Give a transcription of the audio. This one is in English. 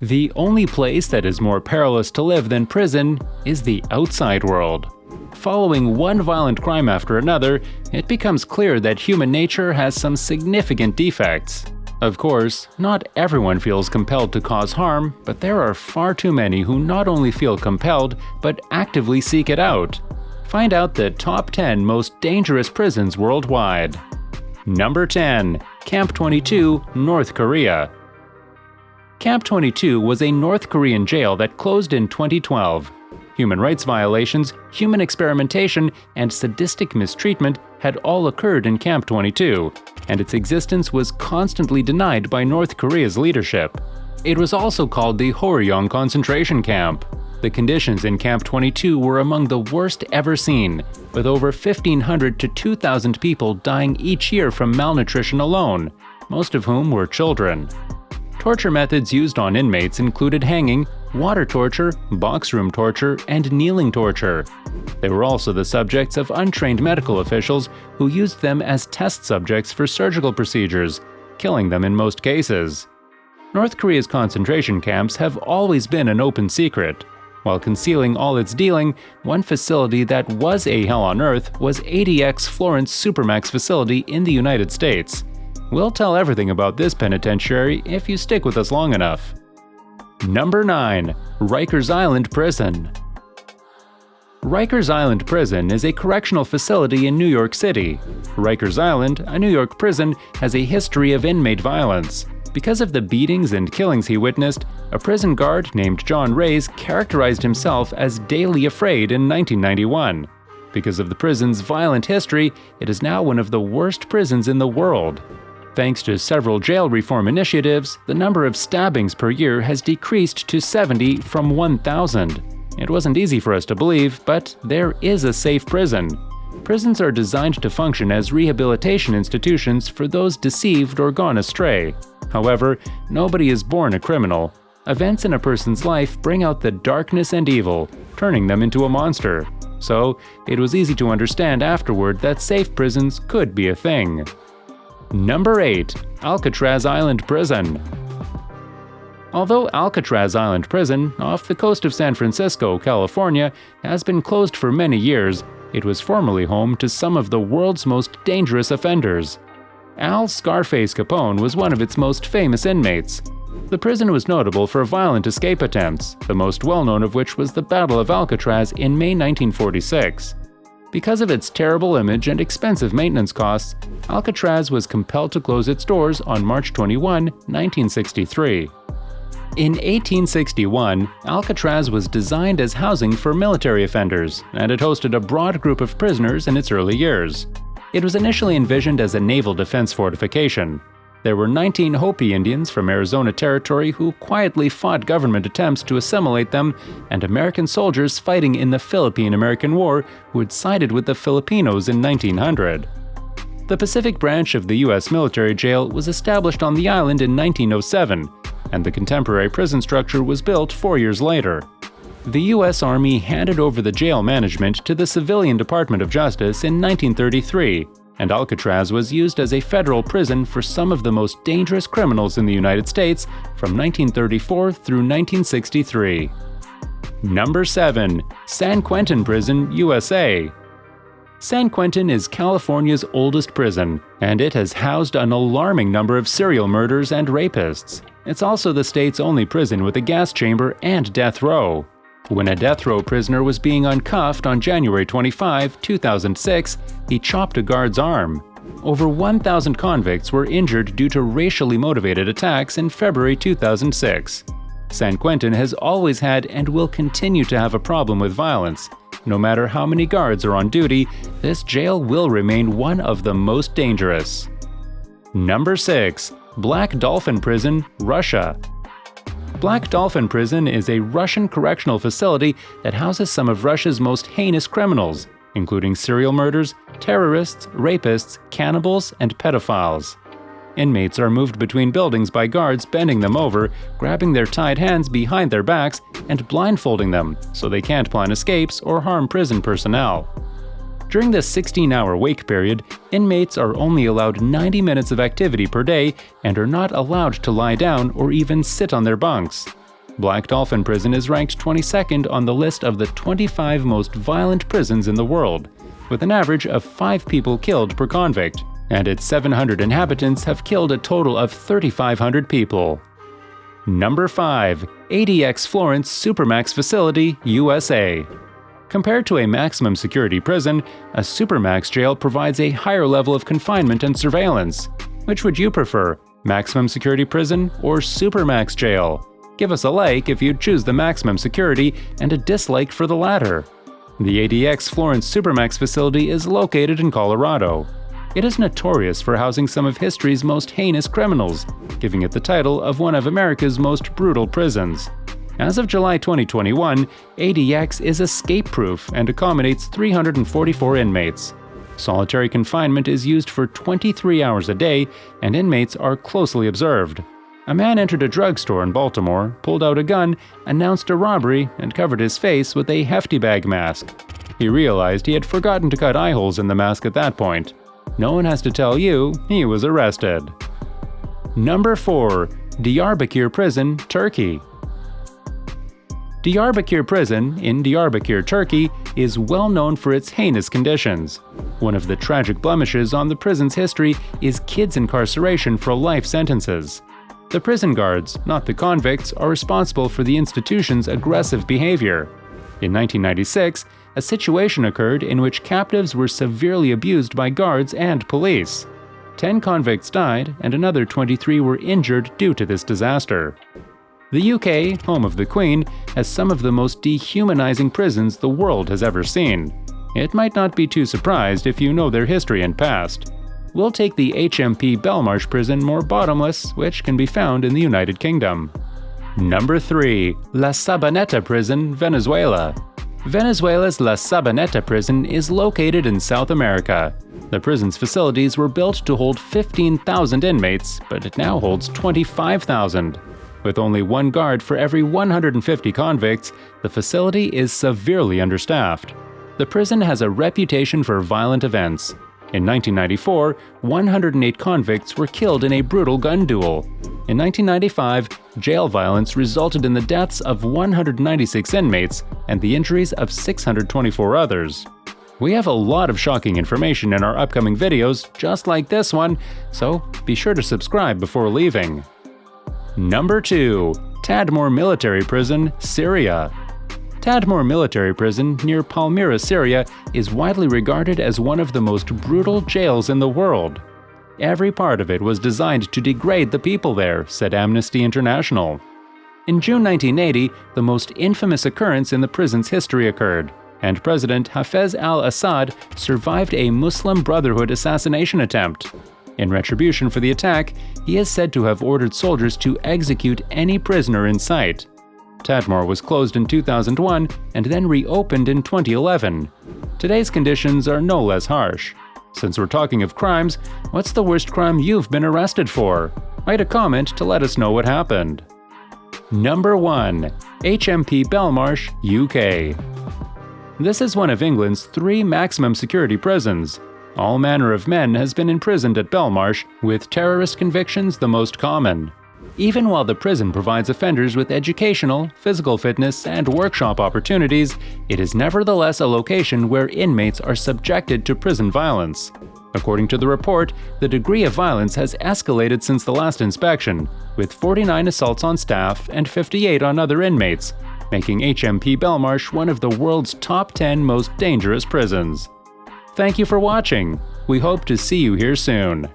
The only place that is more perilous to live than prison is the outside world. Following one violent crime after another, it becomes clear that human nature has some significant defects. Of course, not everyone feels compelled to cause harm, but there are far too many who not only feel compelled, but actively seek it out. Find out the top 10 most dangerous prisons worldwide. Number 10. Camp 22, North Korea. Camp 22 was a North Korean jail that closed in 2012. Human rights violations, human experimentation, and sadistic mistreatment had all occurred in Camp 22, and its existence was constantly denied by North Korea's leadership. It was also called the Horyong concentration camp. The conditions in Camp 22 were among the worst ever seen, with over 1,500 to 2,000 people dying each year from malnutrition alone, most of whom were children. Torture methods used on inmates included hanging, water torture, box room torture, and kneeling torture. They were also the subjects of untrained medical officials who used them as test subjects for surgical procedures, killing them in most cases. North Korea's concentration camps have always been an open secret. While concealing all its dealing, one facility that was a hell on earth was ADX-Florence Supermax facility in the United States. We'll tell everything about this penitentiary if you stick with us long enough. Number 9. Rikers Island Prison. Rikers Island Prison is a correctional facility in New York City. Rikers Island, a New York prison, has a history of inmate violence. Because of the beatings and killings he witnessed, a prison guard named John Reyes characterized himself as daily afraid in 1991. Because of the prison's violent history, it is now one of the worst prisons in the world. Thanks to several jail reform initiatives, the number of stabbings per year has decreased to 70 from 1,000. It wasn't easy for us to believe, but there is a safe prison. Prisons are designed to function as rehabilitation institutions for those deceived or gone astray. However, nobody is born a criminal. Events in a person's life bring out the darkness and evil, turning them into a monster. So, it was easy to understand afterward that safe prisons could be a thing. Number 8. Alcatraz Island Prison. Although Alcatraz Island Prison, off the coast of San Francisco, California, has been closed for many years, it was formerly home to some of the world's most dangerous offenders. Al Scarface Capone was one of its most famous inmates. The prison was notable for violent escape attempts, the most well-known of which was the Battle of Alcatraz in May 1946. Because of its terrible image and expensive maintenance costs, Alcatraz was compelled to close its doors on March 21, 1963. In 1861, Alcatraz was designed as housing for military offenders, and it hosted a broad group of prisoners in its early years. It was initially envisioned as a naval defense fortification. There were 19 Hopi Indians from Arizona Territory who quietly fought government attempts to assimilate them, and American soldiers fighting in the Philippine-American War who had sided with the Filipinos in 1900. The Pacific branch of the U.S. military jail was established on the island in 1907, and the contemporary prison structure was built 4 years later. The U.S. Army handed over the jail management to the Civilian Department of Justice in 1933, and Alcatraz was used as a federal prison for some of the most dangerous criminals in the United States from 1934 through 1963. Number 7. San Quentin Prison, USA. San Quentin is California's oldest prison, and it has housed an alarming number of serial murderers and rapists. It's also the state's only prison with a gas chamber and death row. When a death row prisoner was being uncuffed on January 25, 2006, he chopped a guard's arm. Over 1,000 convicts were injured due to racially motivated attacks in February 2006. San Quentin has always had and will continue to have a problem with violence. No matter how many guards are on duty, this jail will remain one of the most dangerous. Number 6. Black Dolphin Prison, Russia. Black Dolphin Prison is a Russian correctional facility that houses some of Russia's most heinous criminals, including serial murderers, terrorists, rapists, cannibals, and pedophiles. Inmates are moved between buildings by guards bending them over, grabbing their tied hands behind their backs, and blindfolding them so they can't plan escapes or harm prison personnel. During the 16-hour wake period, inmates are only allowed 90 minutes of activity per day and are not allowed to lie down or even sit on their bunks. Black Dolphin Prison is ranked 22nd on the list of the 25 most violent prisons in the world, with an average of 5 people killed per convict, and its 700 inhabitants have killed a total of 3,500 people. Number 5. ADX-Florence Supermax Facility, USA. Compared to a maximum security prison, a Supermax jail provides a higher level of confinement and surveillance. Which would you prefer, maximum security prison or Supermax jail? Give us a like if you'd choose the maximum security and a dislike for the latter. The ADX-Florence Supermax facility is located in Colorado. It is notorious for housing some of history's most heinous criminals, giving it the title of one of America's most brutal prisons. As of July 2021, ADX is escape-proof and accommodates 344 inmates. Solitary confinement is used for 23 hours a day, and inmates are closely observed. A man entered a drugstore in Baltimore, pulled out a gun, announced a robbery, and covered his face with a hefty bag mask. He realized he had forgotten to cut eye holes in the mask at that point. No one has to tell you he was arrested. Number 4. Diyarbakir Prison, Turkey. Diyarbakir Prison, in Diyarbakir, Turkey, is well known for its heinous conditions. One of the tragic blemishes on the prison's history is kids' incarceration for life sentences. The prison guards, not the convicts, are responsible for the institution's aggressive behavior. In 1996, a situation occurred in which captives were severely abused by guards and police. 10 convicts died and another 23 were injured due to this disaster. The UK, home of the Queen, has some of the most dehumanizing prisons the world has ever seen. It might not be too surprised if you know their history and past. We'll take the HMP Belmarsh prison more bottomless, which can be found in the United Kingdom. Number 3. La Sabaneta Prison, Venezuela. Venezuela's La Sabaneta prison is located in South America. The prison's facilities were built to hold 15,000 inmates, but it now holds 25,000. With only one guard for every 150 convicts, the facility is severely understaffed. The prison has a reputation for violent events. In 1994, 108 convicts were killed in a brutal gun duel. In 1995, jail violence resulted in the deaths of 196 inmates and the injuries of 624 others. We have a lot of shocking information in our upcoming videos, just like this one, so be sure to subscribe before leaving. Number 2. Tadmor Military Prison, Syria. Tadmor Military Prison near Palmyra, Syria, is widely regarded as one of the most brutal jails in the world. Every part of it was designed to degrade the people there, said Amnesty International. In June 1980, the most infamous occurrence in the prison's history occurred, and President Hafez al-Assad survived a Muslim Brotherhood assassination attempt. In retribution for the attack, he is said to have ordered soldiers to execute any prisoner in sight. Tadmor was closed in 2001 and then reopened in 2011. Today's conditions are no less harsh. Since we're talking of crimes, what's the worst crime you've been arrested for? Write a comment to let us know what happened. Number 1. HMP Belmarsh, UK. This is one of England's 3 maximum security prisons. All manner of men has been imprisoned at Belmarsh, with terrorist convictions the most common. Even while the prison provides offenders with educational, physical fitness, and workshop opportunities, it is nevertheless a location where inmates are subjected to prison violence. According to the report, the degree of violence has escalated since the last inspection, with 49 assaults on staff and 58 on other inmates, making HMP Belmarsh one of the world's top 10 most dangerous prisons. Thank you for watching. We hope to see you here soon.